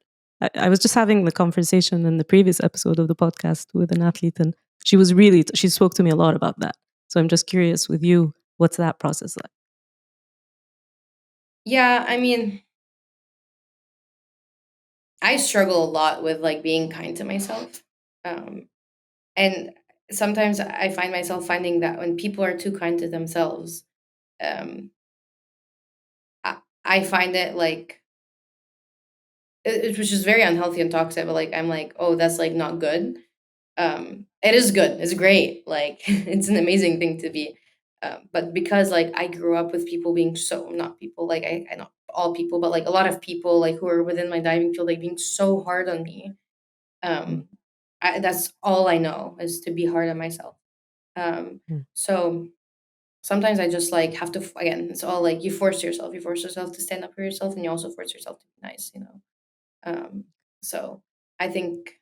I was just having the conversation in the previous episode of the podcast with an athlete, and she spoke to me a lot about that. So I'm just curious with you, what's that process like? yeah, I mean, I struggle a lot with like being kind to myself. Um, and sometimes I find myself finding that when people are too kind to themselves, um, I find it like which is very unhealthy and toxic. But like I'm like, oh, that's like not good. It is good. It's great. Like it's an amazing thing to be. But because like I grew up with people being so not people like I not all people, but like a lot of people like who are within my diving field like being so hard on me. Mm, Um, that's all I know is to be hard on myself. mm. So sometimes I just like have to again. It's all like you force yourself. You force yourself to stand up for yourself, and you also force yourself to be nice. Um, so I think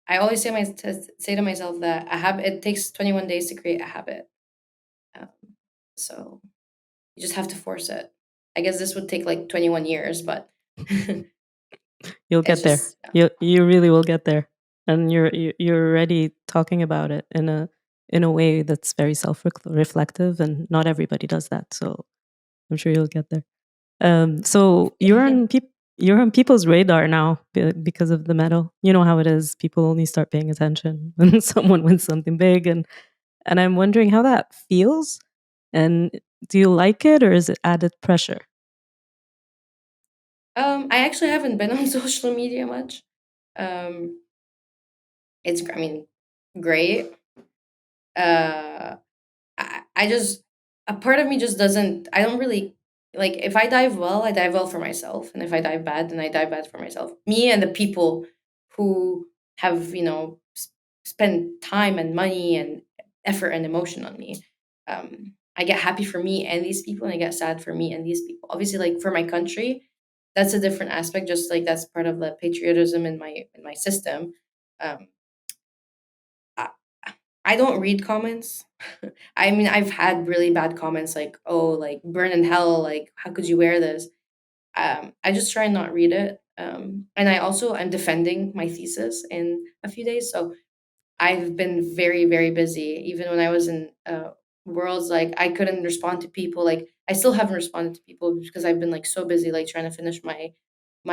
I always say to myself that a habit it takes 21 days to create a habit. Um, so you just have to force it. I guess this would take like 21 years, but You'll it's get there. just You really will get there, and you're already talking about it in a way that's very reflective, and not everybody does that. So I'm sure you'll get there. So yeah. you're on people's radar now because of the medal. You know how it is. People only start paying attention when someone wins something big, and I'm wondering how that feels. And do you like it, or is it added pressure? I actually haven't been on social media much. Um, I mean, great. I just a part of me just doesn't. I don't really. like if I dive well, I dive well for myself, and if I dive bad, then I dive bad for myself. Me and the people who have spent time and money and effort and emotion on me. I get happy for me and these people, and I get sad for me and these people. Obviously, like for my country, that's a different aspect. Just like that's part of the patriotism in my system. Um, I, I don't read comments. I mean, I've had really bad comments like, "Oh, like burn in hell! Like, how could you wear this?" I just try and not read it. And I'm defending my thesis in a few days, so I've been very, very busy. Even when I was in worlds, like I couldn't respond to people. Like I still haven't responded to people because I've been like so busy, like trying to finish my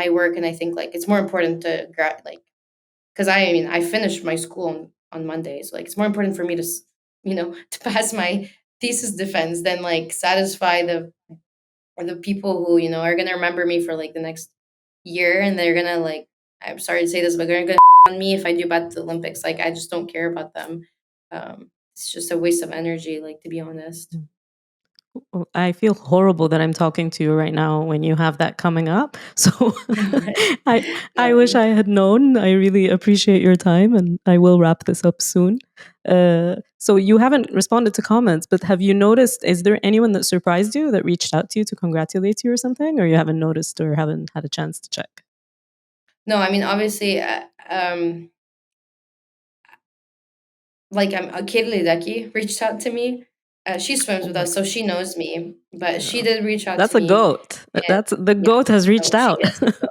work. And I think like it's more important to like because I mean I finished my school on Monday, so like it's more important for me to to pass my thesis defense than like satisfy the people who are gonna remember me for like the next year, and they're gonna like I'm sorry to say this, but they're gonna on me if I do bad at the Olympics. Like I just don't care about them. It's just a waste of energy, like to be honest. Well, I feel horrible that I'm talking to you right now when you have that coming up. So I No I wish worries. I had known. I really appreciate your time, and I will wrap this up soon. So you haven't responded to comments, but have you noticed? Is there anyone that surprised you that reached out to you to congratulate you or something, or you haven't noticed or haven't had a chance to check? No, I mean obviously, like Katie Ledecky reached out to me. She swims Oh with my us, so god! she knows me. But she Yeah, did reach out that's to a me, goat. and That's the yeah, goat has reached so she out. gets to go.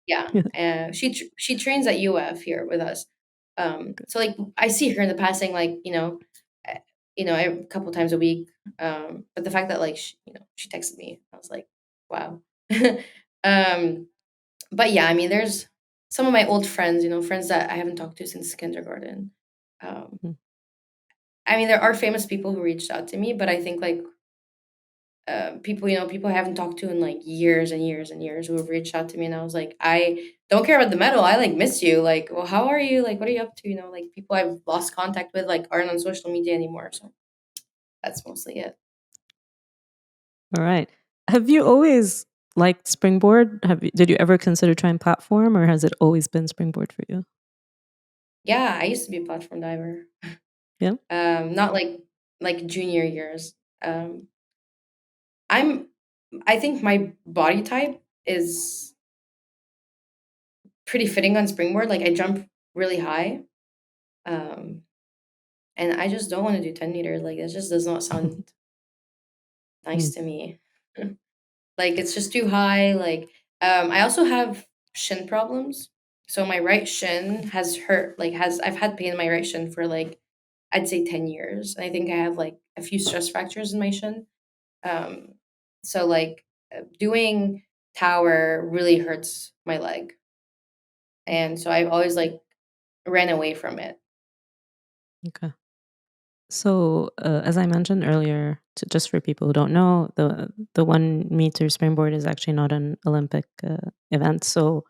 Yeah, Yeah, she trains at UF here with us. So like I see her in the passing, like uh, a couple times a week. But the fact that like she texted me, I was like, wow. um, but yeah, I mean, there's some of my old friends, friends that I haven't talked to since kindergarten. Um, Mm. I mean, there are famous people who reached out to me, but I think like people, people I haven't talked to in like years and years and years who have reached out to me, and I was like, I don't care about the medal. I like miss you. Like, well, how are you? Like, what are you up to? Like people I've lost contact with, like, aren't on social media anymore. So that's mostly it. All right. Have you always liked springboard? Did you ever consider trying platform, or has it always been springboard for you? Yeah, I used to be a platform diver. Yeah. Not like junior years. Um, I'm. I think my body type is pretty fitting on springboard. Like I jump really high. Um, and I just don't want to do 10 meters. Like it just does not sound nice Mm. to me. Like it's just too high. Like I also have shin problems. So my right shin has hurt, like has I've had pain in my right shin for like I'd say 10 years. And I think I have like a few stress fractures in my shin. Um so like doing tower really hurts my leg. And so I've always like ran away from it. Okay. So, as I mentioned earlier, just for people who don't know, the 1 meter springboard is actually not an Olympic event. So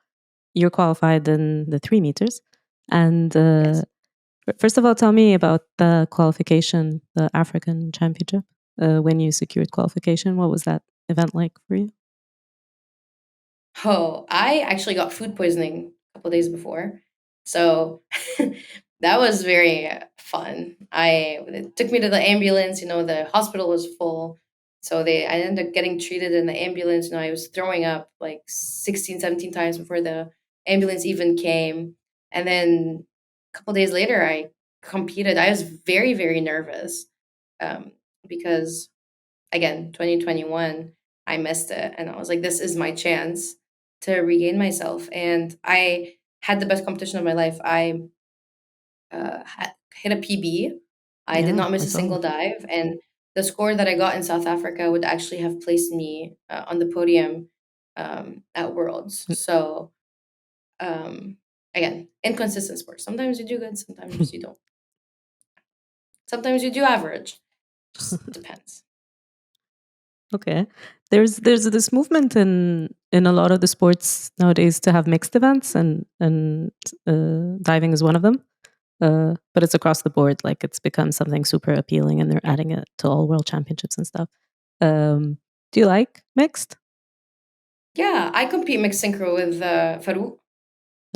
you're qualified in the 3 meters. And Yes. first of all, tell me about the qualification, the African Championship. When you secured qualification, what was that event like for you? Oh, I actually got food poisoning a couple days before. So that was very fun. It took me to the ambulance, the hospital was full. So I ended up getting treated in the ambulance. I was throwing up like 16, 17 times before the ambulance even came. And then a couple days later I competed. I was very, very nervous. Um, because again, 2021, I missed it. And I was like, this is my chance to regain myself. And I had the best competition of my life. I hit a PB. I did Yeah, not miss I a saw single that. dive. And the score that I got in South Africa would actually have placed me on the podium at Worlds. So, um, again, inconsistent sport. Sometimes you do good, sometimes you don't. Sometimes you do average. Just depends. Okay. There's this movement in a lot of the sports nowadays to have mixed events, and diving is one of them. But it's across the board. Like it's become something super appealing, and they're adding it to all world championships and stuff. Um, Do you like mixed? Yeah, I compete mixed synchro with Farouk.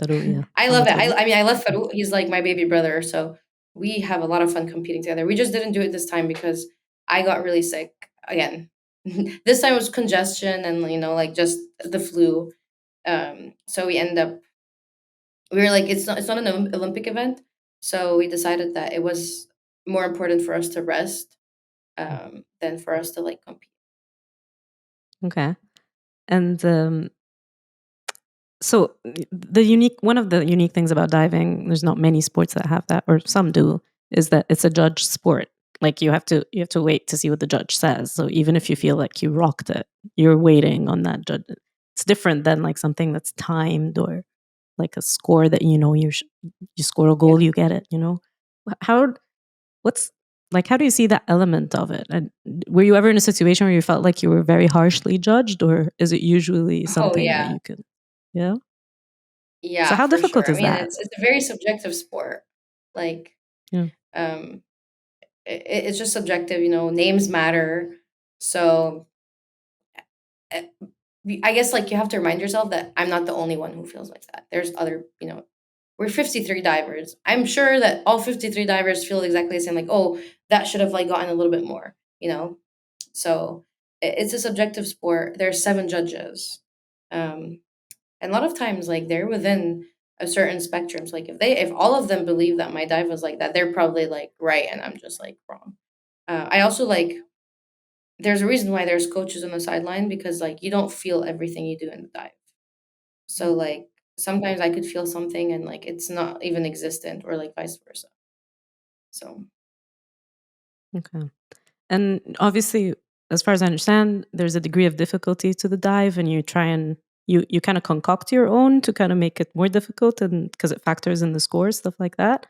Faru, yeah. I love it. Hamatullah. I mean, I love Farouk. He's like my baby brother, so we have a lot of fun competing together. We just didn't do it this time because I got really sick again. This time it was congestion and like just the flu. So we were like, it's not an Olympic event, so we decided that it was more important for us to rest than for us to like compete. Okay. And so one of the unique things about diving, there's not many sports that have that, or some do, is that it's a judge sport. Like you have to wait to see what the judge says. So even if you feel like you rocked it, you're waiting on that judge. It's different than like something that's timed or like a score that you score a goal, Yeah. you get it. How what's like how do you see that element of it? And were you ever in a situation where you felt like you were very harshly judged, or is it usually Oh something that yeah. you can? Yeah. So Yeah, how for difficult sure. I is mean, that? it's a very subjective sport. Like, Yeah. um, it's just subjective. Names matter. So, uh, I guess like you have to remind yourself that I'm not the only one who feels like that. There's other. We're 53 divers. I'm sure that all 53 divers feel exactly the same. Like, oh, that should have like gotten a little bit more. So it's a subjective sport. There's seven judges. Um, And a lot of times, like they're within a certain spectrums. Like if all of them believe that my dive was like that, they're probably like right, and I'm just like wrong. I also like there's a reason why there's coaches on the sideline because like you don't feel everything you do in the dive. So like sometimes I could feel something and like it's not even existent, or like vice versa. So Okay. And obviously, as far as I understand, there's a degree of difficulty to the dive, and you try and you kind of concoct your own to kind of make it more difficult, and because it factors in the score, stuff like that.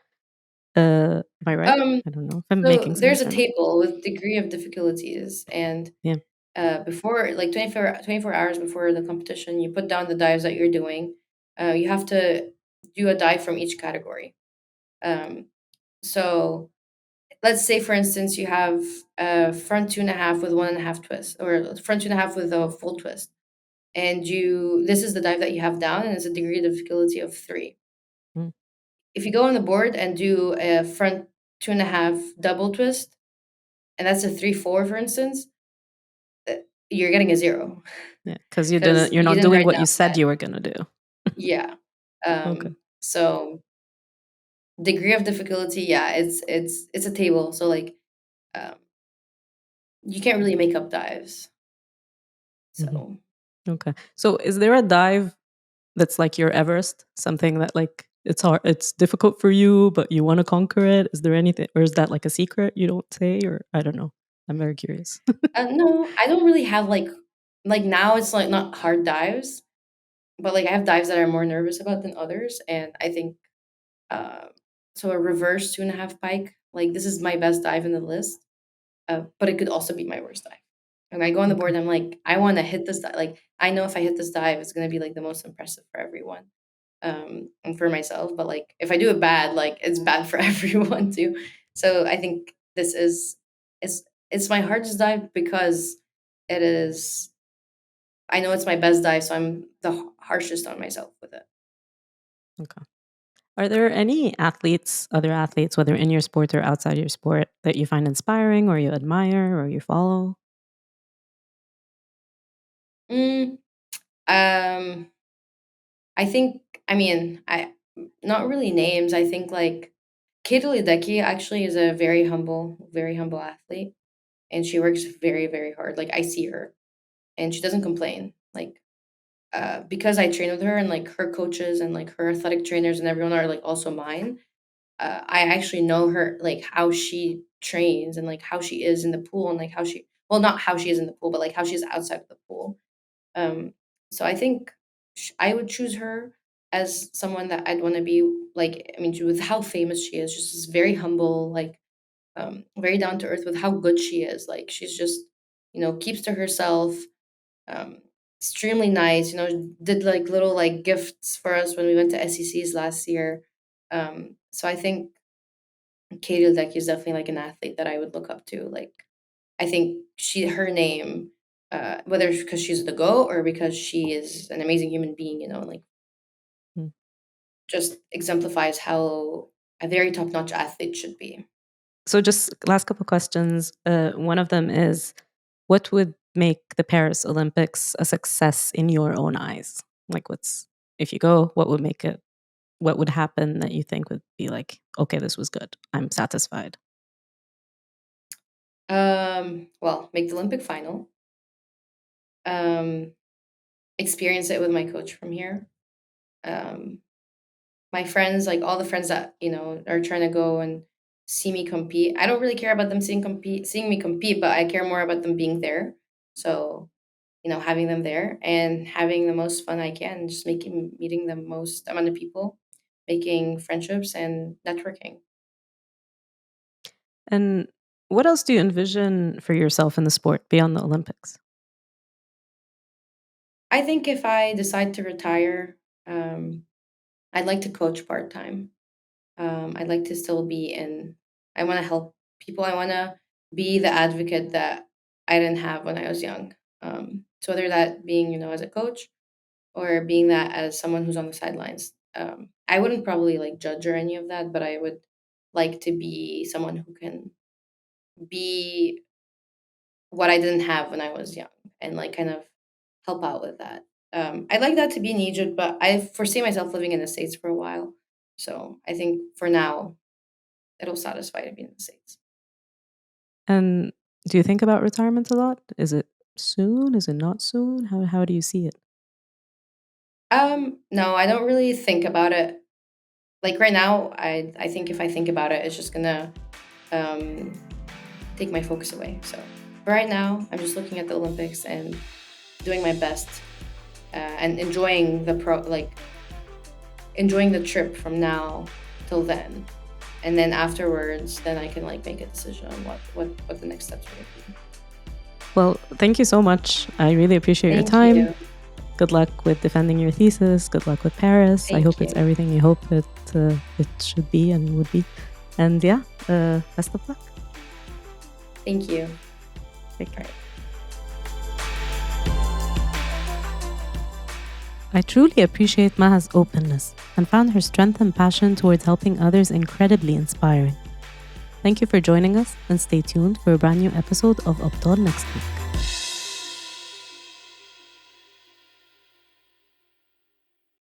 Am I right? um I don't know if I'm making so there's sense a or not. table with degree of difficulties, and Yeah. before like 24 hours before the competition, you put down the dives that you're doing. You have to do a dive from each category. um, so let's say for instance you have a front two and a half with one and a half twist, or front two and a half with a full twist, and this is the dive that you have down, and it's a degree of difficulty of 3. Mm. If you go on the board and do a front two and a half double twist, and that's a 3-4 for instance, uh, you're getting a 0 Yeah. Because because you're you not didn't doing write what down you that. said you were gonna do. Yeah. Okay. So degree of difficulty, yeah, it's a table. So like um you can't really make up dives. Hmm. So Okay. So is there a dive that's like your Everest? Something that like it's hard, it's difficult for you, but you want to conquer it? Is there anything, or is that like a secret you don't say, or I don't know? I'm very curious. no, I don't really have like now it's like not hard dives, but like I have dives that I'm more nervous about than others. And I think uh so a reverse 2.5 pike, like this is my best dive in the list. But it could also be my worst dive. And I go on the Okay. board, I'm like, I want to hit this dive. Like I know if I hit this dive, it's gonna be like the most impressive for everyone. And for myself. But like if I do it bad, like it's bad for everyone too. So I think this is it's my hardest dive because it is. I know it's my best dive, so I'm the harshest on myself with it. Okay. Are there any other athletes, whether in your sport or outside your sport, that you find inspiring or you admire or you follow? Mm, um, I think. I mean, I not really names. I think like Katie Ledecky actually is a very humble athlete, and she works very, very hard. Like I see her, and she doesn't complain. Like because I train with her, and like her coaches and like her athletic trainers and everyone are like also mine. I actually know her, like how she trains and like how she is in the pool, and like how she, well, not how she is in the pool, but like how she is outside of the pool. Um, so I think I would choose her as someone that I'd want to be like. I mean, with how famous she is, she's just very humble, like very down to earth with how good she is. Like she's just, keeps to herself, um, extremely nice. Did like little like gifts for us when we went to SECs last year. So I think Katie Ledecky is definitely like an athlete that I would look up to. Like I think her name whether because she's the GOAT or because she is an amazing human being, like Mm. just exemplifies how a very top-notch athlete should be. So, just last couple questions. One of them is, what would make the Paris Olympics a success in your own eyes? Like, if you go, what would make it? What would happen that you think would be like, okay, this was good. I'm satisfied. Well, make the Olympic final. Um, Experience it with my coach from here. Um, my friends, like all the friends that are trying to go and see me compete. I don't really care about them seeing me compete, but I care more about them being there. So having them there and having the most fun I can, just meeting the most amount of people, making friendships and networking. And what else do you envision for yourself in the sport beyond the Olympics? I think if I decide to retire, um, I'd like to coach part time. I'd like to still be in. I want to help people. I want to be the advocate that I didn't have when I was young. So whether that being, as a coach or being that as someone who's on the sidelines, I wouldn't probably like judge or any of that, but I would like to be someone who can be what I didn't have when I was young and like kind of help out with that. I'd like that to be in Egypt, but I foresee myself living in the States for a while. So I think for now, it'll satisfy to be in the States. And do you think about retirement a lot? Is it soon? Is it not soon? How do you see it? No, I don't really think about it. Like right now, I think if I think about it, it's just gonna um, take my focus away. So for right now, I'm just looking at the Olympics and doing my best and enjoying enjoying the trip from now till then. And then afterwards, then I can like make a decision on what the next steps are going to be. Well, thank you so much. I really appreciate your Thank time. you. Good luck with defending your thesis. Good luck with Paris. I Thank hope it's you. everything you hope it should be and would be. And yeah, best of luck. Thank you. Take care. All right. I truly appreciate Maha's openness and found her strength and passion towards helping others incredibly inspiring. Thank you for joining us and stay tuned for a brand new episode of Abdul next week.